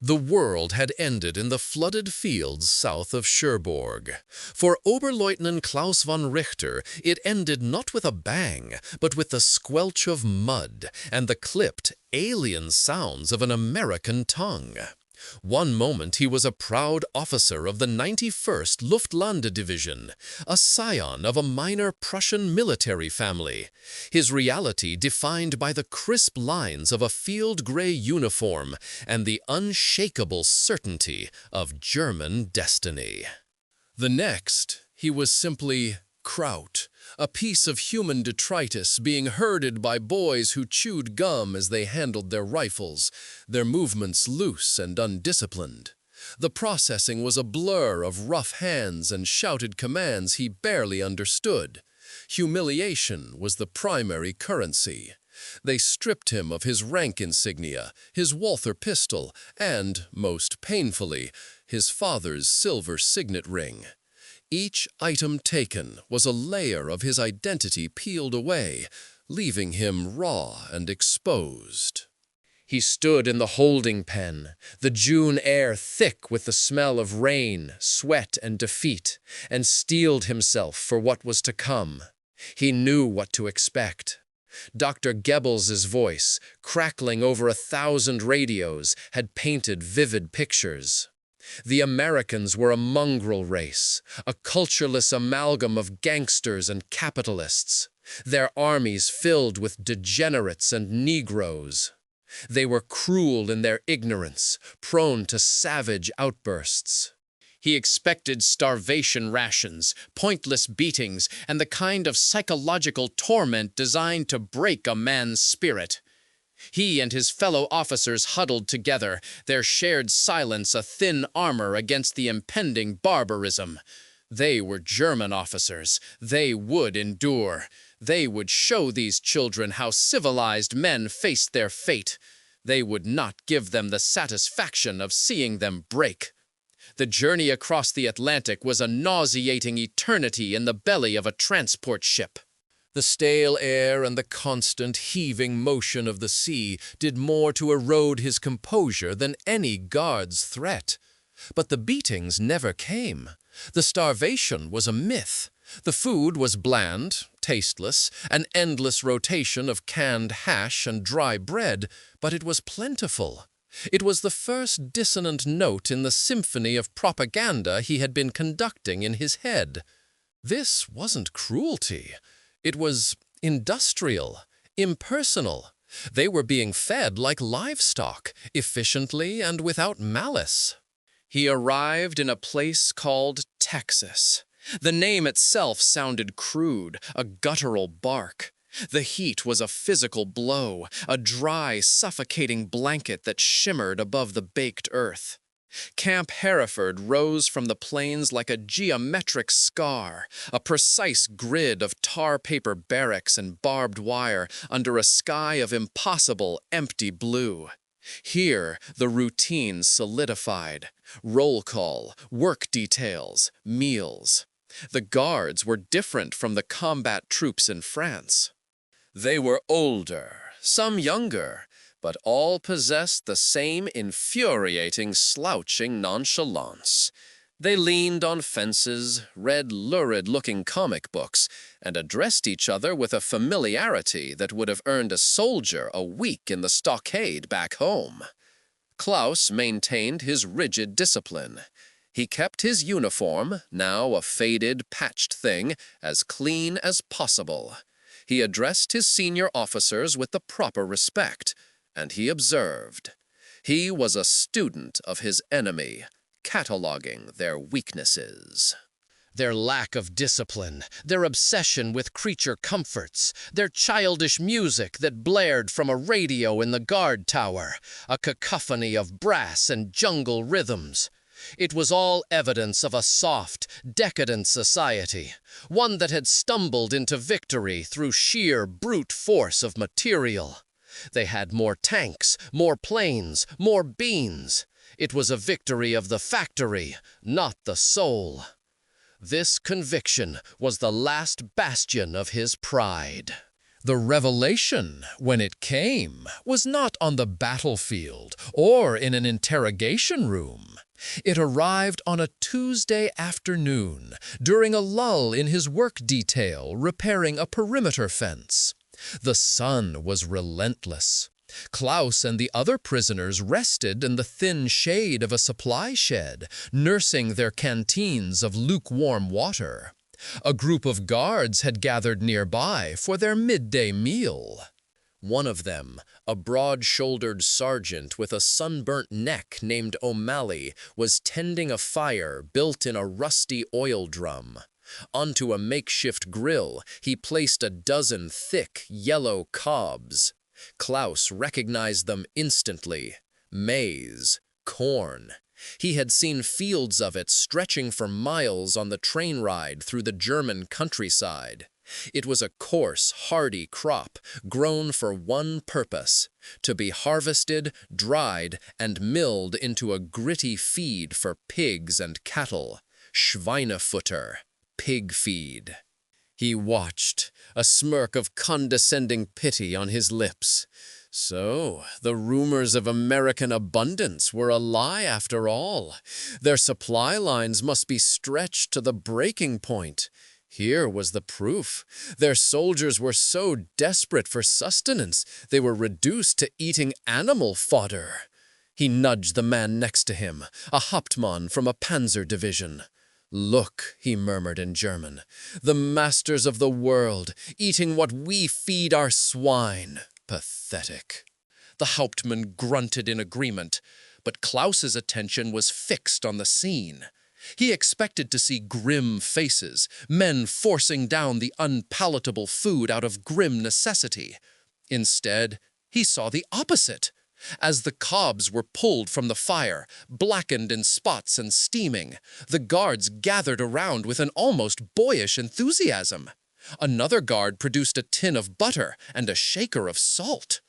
The world had ended in the flooded fields south of Cherbourg. For Oberleutnant Klaus von Richter, it ended not with a bang, but with the squelch of mud and the clipped, alien sounds of an American tongue. One moment he was a proud officer of the 91st Luftlande-Division, a scion of a minor Prussian military family, his reality defined by the crisp lines of a field-gray uniform and the unshakable certainty of German destiny. The next, he was simply Kraut, a piece of human detritus being herded by boys who chewed gum as they handled their rifles, their movements loose and undisciplined. The processing was a blur of rough hands and shouted commands he barely understood. Humiliation was the primary currency. They stripped him of his rank insignia, his Walther pistol, and, most painfully, his father's silver signet ring. Each item taken was a layer of his identity peeled away, leaving him raw and exposed. He stood in the holding pen, the June air thick with the smell of rain, sweat, and defeat, and steeled himself for what was to come. He knew what to expect. Dr. Goebbels's voice, crackling over 1,000 radios, had painted vivid pictures. The Americans were a mongrel race, a cultureless amalgam of gangsters and capitalists, their armies filled with degenerates and Negroes. They were cruel in their ignorance, prone to savage outbursts. He expected starvation rations, pointless beatings, and the kind of psychological torment designed to break a man's spirit. He and his fellow officers huddled together, their shared silence a thin armor against the impending barbarism. They were German officers. They would endure. They would show these children how civilized men faced their fate. They would not give them the satisfaction of seeing them break. The journey across the Atlantic was a nauseating eternity in the belly of a transport ship. The stale air and the constant heaving motion of the sea did more to erode his composure than any guard's threat. But the beatings never came. The starvation was a myth. The food was bland, tasteless, an endless rotation of canned hash and dry bread, but it was plentiful. It was the first dissonant note in the symphony of propaganda he had been conducting in his head. This wasn't cruelty. It was industrial, impersonal. They were being fed like livestock, efficiently and without malice. He arrived in a place called Texas. The name itself sounded crude, a guttural bark. The heat was a physical blow, a dry, suffocating blanket that shimmered above the baked earth. Camp Hereford rose from the plains like a geometric scar, a precise grid of tar paper barracks and barbed wire under a sky of impossible, empty blue. Here, the routine solidified. Roll call, work details, meals. The guards were different from the combat troops in France. They were older, some younger, but all possessed the same infuriating, slouching nonchalance. They leaned on fences, read lurid-looking comic books, and addressed each other with a familiarity that would have earned a soldier a week in the stockade back home. Klaus maintained his rigid discipline. He kept his uniform, now a faded, patched thing, as clean as possible. He addressed his senior officers with the proper respect, and he observed. He was a student of his enemy, cataloging their weaknesses. Their lack of discipline, their obsession with creature comforts, their childish music that blared from a radio in the guard tower, a cacophony of brass and jungle rhythms. It was all evidence of a soft, decadent society, one that had stumbled into victory through sheer brute force of material. They had more tanks, more planes, more beans. It was a victory of the factory, not the soul. This conviction was the last bastion of his pride. The revelation, when it came, was not on the battlefield or in an interrogation room. It arrived on a Tuesday afternoon, during a lull in his work detail repairing a perimeter fence. The sun was relentless. Klaus and the other prisoners rested in the thin shade of a supply shed, nursing their canteens of lukewarm water. A group of guards had gathered nearby for their midday meal. One of them, a broad-shouldered sergeant with a sunburnt neck named O'Malley, was tending a fire built in a rusty oil drum. Onto a makeshift grill, he placed a dozen thick, yellow cobs. Klaus recognized them instantly. Maize, corn. He had seen fields of it stretching for miles on the train ride through the German countryside. It was a coarse, hardy crop, grown for one purpose: to be harvested, dried, and milled into a gritty feed for pigs and cattle. Schweinefutter, pig feed. He watched, a smirk of condescending pity on his lips. So, the rumors of American abundance were a lie after all. Their supply lines must be stretched to the breaking point. Here was the proof. Their soldiers were so desperate for sustenance, they were reduced to eating animal fodder. He nudged the man next to him, a Hauptmann from a panzer division. "Look," he murmured in German, "the masters of the world, eating what we feed our swine. Pathetic." The Hauptmann grunted in agreement, but Klaus's attention was fixed on the scene. He expected to see grim faces, men forcing down the unpalatable food out of grim necessity. Instead, he saw the opposite. As the cobs were pulled from the fire, blackened in spots and steaming, the guards gathered around with an almost boyish enthusiasm. Another guard produced a tin of butter and a shaker of salt.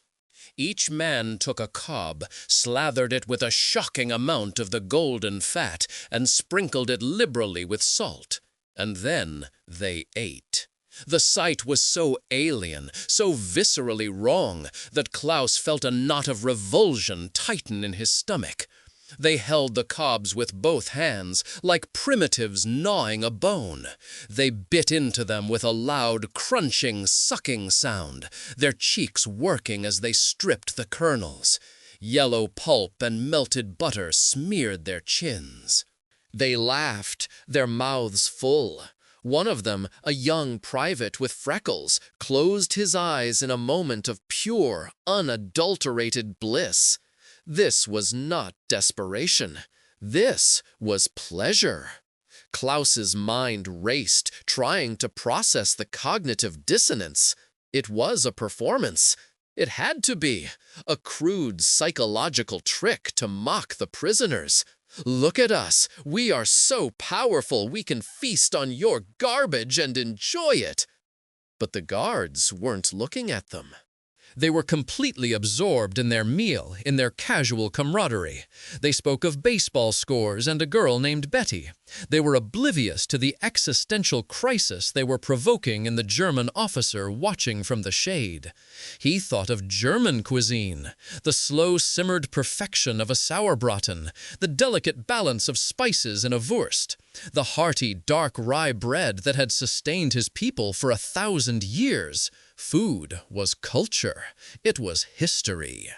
Each man took a cob, slathered it with a shocking amount of the golden fat, and sprinkled it liberally with salt. And then they ate. The sight was so alien, so viscerally wrong, that Klaus felt a knot of revulsion tighten in his stomach. They held the cobs with both hands, like primitives gnawing a bone. They bit into them with a loud, crunching, sucking sound, their cheeks working as they stripped the kernels. Yellow pulp and melted butter smeared their chins. They laughed, their mouths full. One of them, a young private with freckles, closed his eyes in a moment of pure, unadulterated bliss. This was not desperation. This was pleasure. Klaus's mind raced, trying to process the cognitive dissonance. It was a performance. It had to be. A crude psychological trick to mock the prisoners. "Look at us. We are so powerful we can feast on your garbage and enjoy it." But the guards weren't looking at them. They were completely absorbed in their meal, in their casual camaraderie. They spoke of baseball scores and a girl named Betty. They were oblivious to the existential crisis they were provoking in the German officer watching from the shade. He thought of German cuisine, the slow-simmered perfection of a sauerbraten, the delicate balance of spices in a Wurst, the hearty, dark rye bread that had sustained his people for 1,000 years. Food was culture. It was history.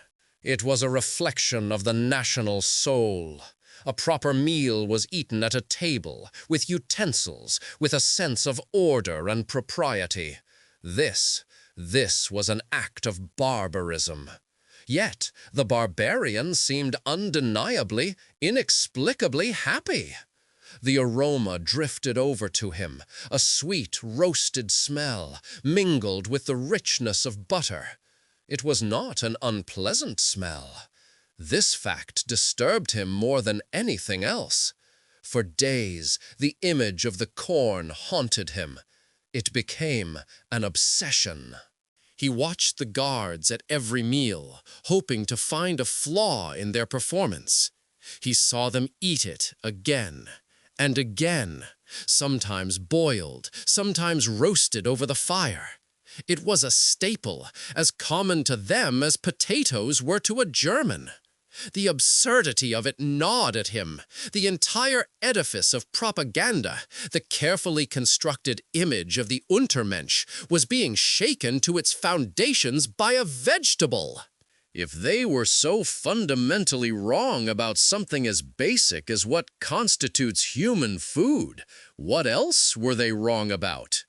It was a reflection of the national soul. A proper meal was eaten at a table, with utensils, with a sense of order and propriety. This was an act of barbarism. Yet the barbarian seemed undeniably, inexplicably happy. The aroma drifted over to him, a sweet, roasted smell, mingled with the richness of butter. It was not an unpleasant smell. This fact disturbed him more than anything else. For days, the image of the corn haunted him. It became an obsession. He watched the guards at every meal, hoping to find a flaw in their performance. He saw them eat it again and again, sometimes boiled, sometimes roasted over the fire. It was a staple, as common to them as potatoes were to a German. The absurdity of it gnawed at him. The entire edifice of propaganda, the carefully constructed image of the Untermensch, was being shaken to its foundations by a vegetable. If they were so fundamentally wrong about something as basic as what constitutes human food, what else were they wrong about?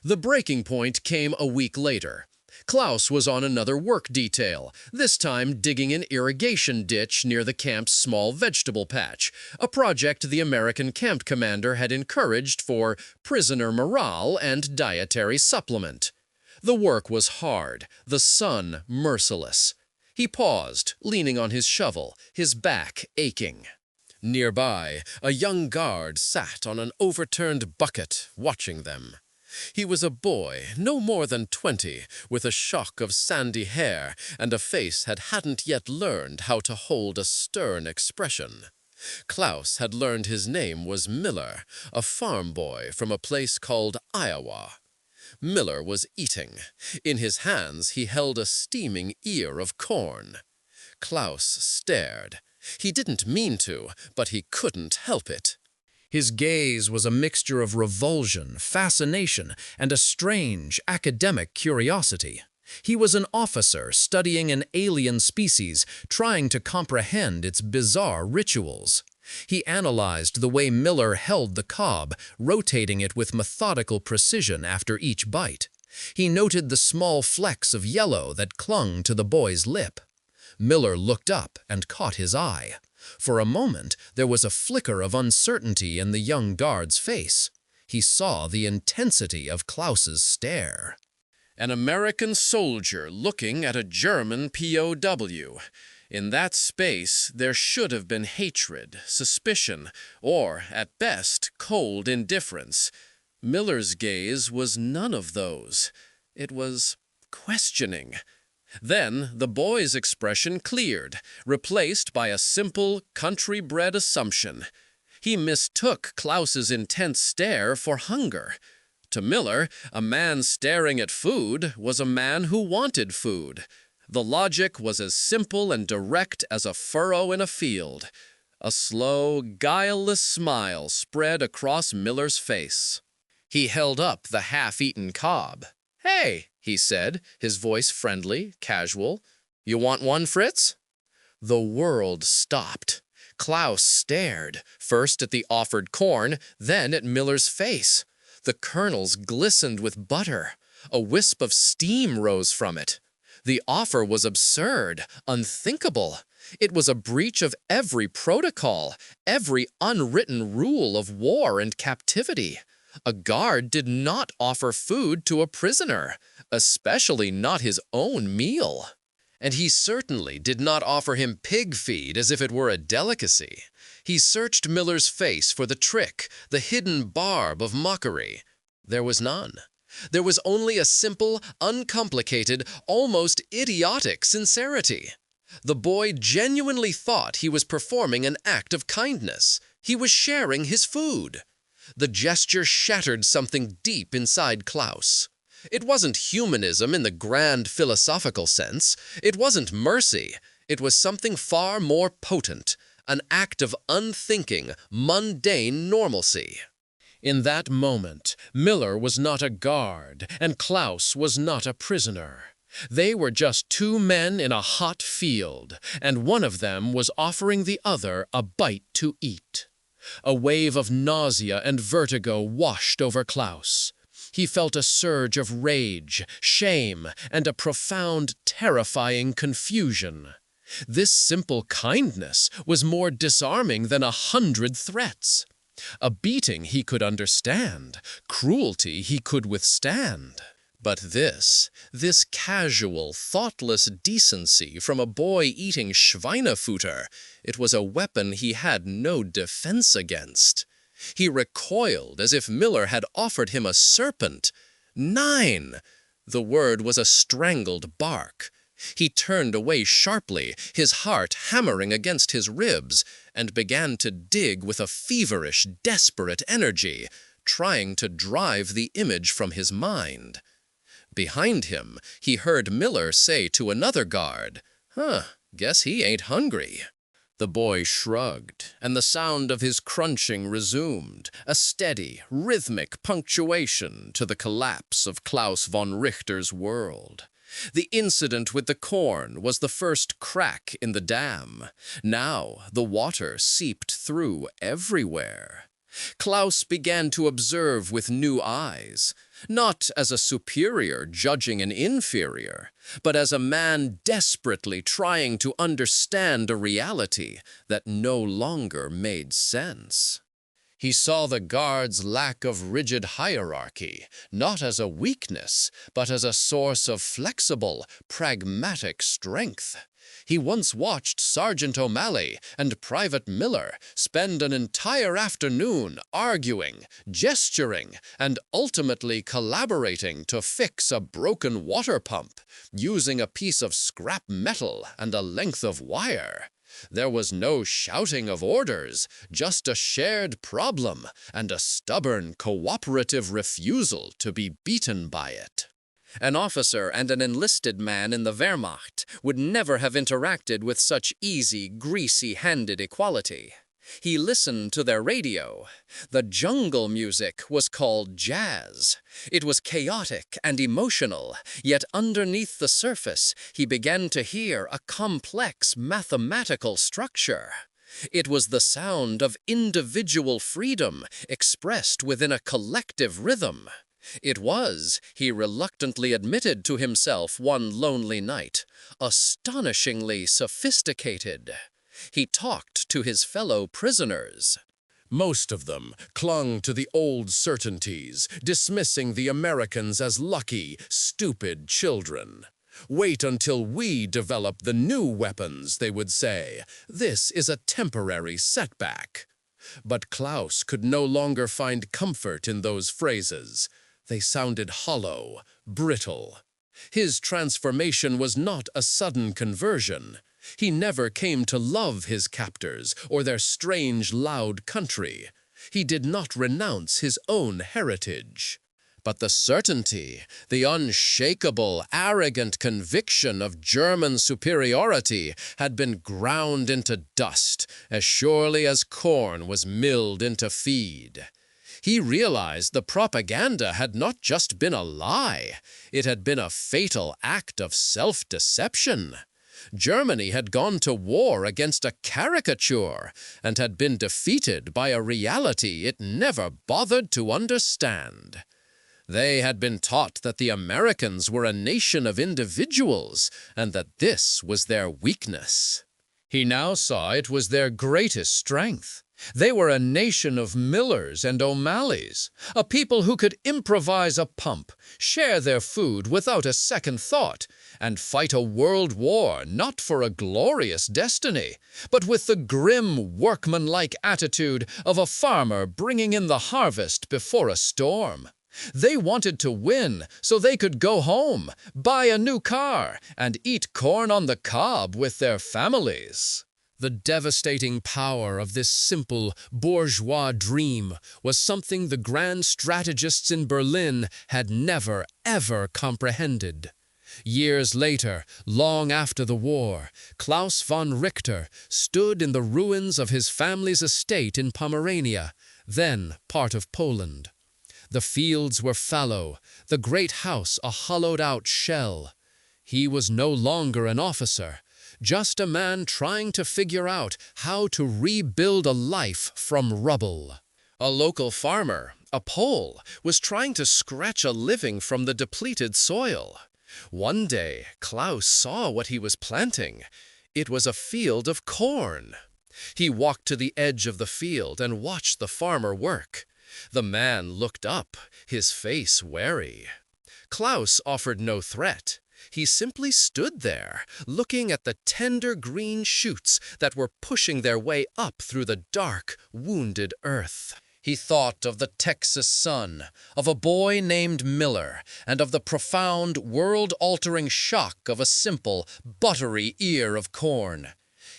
The breaking point came a week later. Klaus was on another work detail, this time digging an irrigation ditch near the camp's small vegetable patch, a project the American camp commander had encouraged for prisoner morale and dietary supplement. The work was hard, the sun merciless. He paused, leaning on his shovel, his back aching. Nearby, a young guard sat on an overturned bucket, watching them. He was a boy, no more than 20, with a shock of sandy hair and a face that hadn't yet learned how to hold a stern expression. Klaus had learned his name was Miller, a farm boy from a place called Iowa. Miller was eating. In his hands he held a steaming ear of corn. Klaus stared. He didn't mean to, but he couldn't help it. His gaze was a mixture of revulsion, fascination, and a strange academic curiosity. He was an officer studying an alien species, trying to comprehend its bizarre rituals. He analyzed the way Miller held the cob, rotating it with methodical precision after each bite. He noted the small flecks of yellow that clung to the boy's lip. Miller looked up and caught his eye. For a moment, there was a flicker of uncertainty in the young guard's face. He saw the intensity of Klaus's stare. An American soldier looking at a German POW. In that space, there should have been hatred, suspicion, or, at best, cold indifference. Miller's gaze was none of those. It was questioning. Then the boy's expression cleared, replaced by a simple, country-bred assumption. He mistook Klaus's intense stare for hunger. To Miller, a man staring at food was a man who wanted food. The logic was as simple and direct as a furrow in a field. A slow, guileless smile spread across Miller's face. He held up the half-eaten cob. "Hey," he said, his voice friendly, casual. "You want one, Fritz?" The world stopped. Klaus stared, first at the offered corn, then at Miller's face. The kernels glistened with butter. A wisp of steam rose from it. The offer was absurd, unthinkable. It was a breach of every protocol, every unwritten rule of war and captivity. A guard did not offer food to a prisoner, especially not his own meal. And he certainly did not offer him pig feed as if it were a delicacy. He searched Miller's face for the trick, the hidden barb of mockery. There was none. There was only a simple, uncomplicated, almost idiotic sincerity. The boy genuinely thought he was performing an act of kindness. He was sharing his food. The gesture shattered something deep inside Klaus. It wasn't humanism in the grand philosophical sense. It wasn't mercy. It was something far more potent, an act of unthinking, mundane normalcy. In that moment, Miller was not a guard, and Klaus was not a prisoner. They were just two men in a hot field, and one of them was offering the other a bite to eat. A wave of nausea and vertigo washed over Klaus. He felt a surge of rage, shame, and a profound, terrifying confusion. This simple kindness was more disarming than 100 threats. A beating he could understand, cruelty he could withstand. But this casual, thoughtless decency from a boy eating Schweinefutter, it was a weapon he had no defense against. He recoiled as if Miller had offered him a serpent. "Nein!" The word was a strangled bark. He turned away sharply, his heart hammering against his ribs, and began to dig with a feverish, desperate energy, trying to drive the image from his mind. Behind him, he heard Miller say to another guard, guess he ain't hungry." The boy shrugged, and the sound of his crunching resumed, a steady, rhythmic punctuation to the collapse of Klaus von Richter's world. The incident with the corn was the first crack in the dam. Now the water seeped through everywhere. Klaus began to observe with new eyes, not as a superior judging an inferior, but as a man desperately trying to understand a reality that no longer made sense. He saw the guards' lack of rigid hierarchy, not as a weakness, but as a source of flexible, pragmatic strength. He once watched Sergeant O'Malley and Private Miller spend an entire afternoon arguing, gesturing, and ultimately collaborating to fix a broken water pump, using a piece of scrap metal and a length of wire. There was no shouting of orders, just a shared problem and a stubborn, cooperative refusal to be beaten by it. An officer and an enlisted man in the Wehrmacht would never have interacted with such easy, greasy-handed equality. He listened to their radio. The jungle music was called jazz. It was chaotic and emotional, yet underneath the surface, he began to hear a complex mathematical structure. It was the sound of individual freedom expressed within a collective rhythm. It was, he reluctantly admitted to himself one lonely night, astonishingly sophisticated. He talked to his fellow prisoners. Most of them clung to the old certainties, dismissing the Americans as lucky, stupid children. "Wait until we develop the new weapons," they would say. "This is a temporary setback." But Klaus could no longer find comfort in those phrases. They sounded hollow, brittle. His transformation was not a sudden conversion. He never came to love his captors or their strange, loud country. He did not renounce his own heritage. But the certainty, the unshakable, arrogant conviction of German superiority had been ground into dust as surely as corn was milled into feed. He realized the propaganda had not just been a lie, it had been a fatal act of self-deception. Germany had gone to war against a caricature and had been defeated by a reality it never bothered to understand. They had been taught that the Americans were a nation of individuals and that this was their weakness. He now saw it was their greatest strength. They were a nation of Millers and O'Malleys, a people who could improvise a pump, share their food without a second thought, and fight a world war not for a glorious destiny, but with the grim, workmanlike attitude of a farmer bringing in the harvest before a storm. They wanted to win so they could go home, buy a new car, and eat corn on the cob with their families. The devastating power of this simple, bourgeois dream was something the grand strategists in Berlin had never, ever comprehended. Years later, long after the war, Klaus von Richter stood in the ruins of his family's estate in Pomerania, then part of Poland. The fields were fallow, the great house a hollowed-out shell. He was no longer an officer, just a man trying to figure out how to rebuild a life from rubble. A local farmer, a Pole, was trying to scratch a living from the depleted soil. One day, Klaus saw what he was planting. It was a field of corn. He walked to the edge of the field and watched the farmer work. The man looked up, his face wary. Klaus offered no threat. He simply stood there, looking at the tender green shoots that were pushing their way up through the dark, wounded earth. He thought of the Texas sun, of a boy named Miller, and of the profound, world-altering shock of a simple, buttery ear of corn.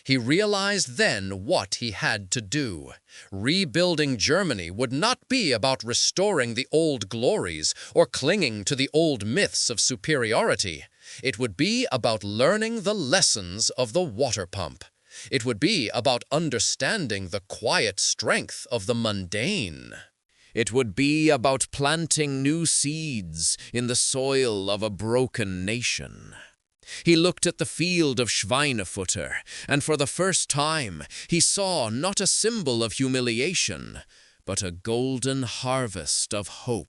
He realized then what he had to do. Rebuilding Germany would not be about restoring the old glories or clinging to the old myths of superiority. It would be about learning the lessons of the water pump. It would be about understanding the quiet strength of the mundane. It would be about planting new seeds in the soil of a broken nation. He looked at the field of Schweinefutter, and for the first time he saw not a symbol of humiliation, but a golden harvest of hope.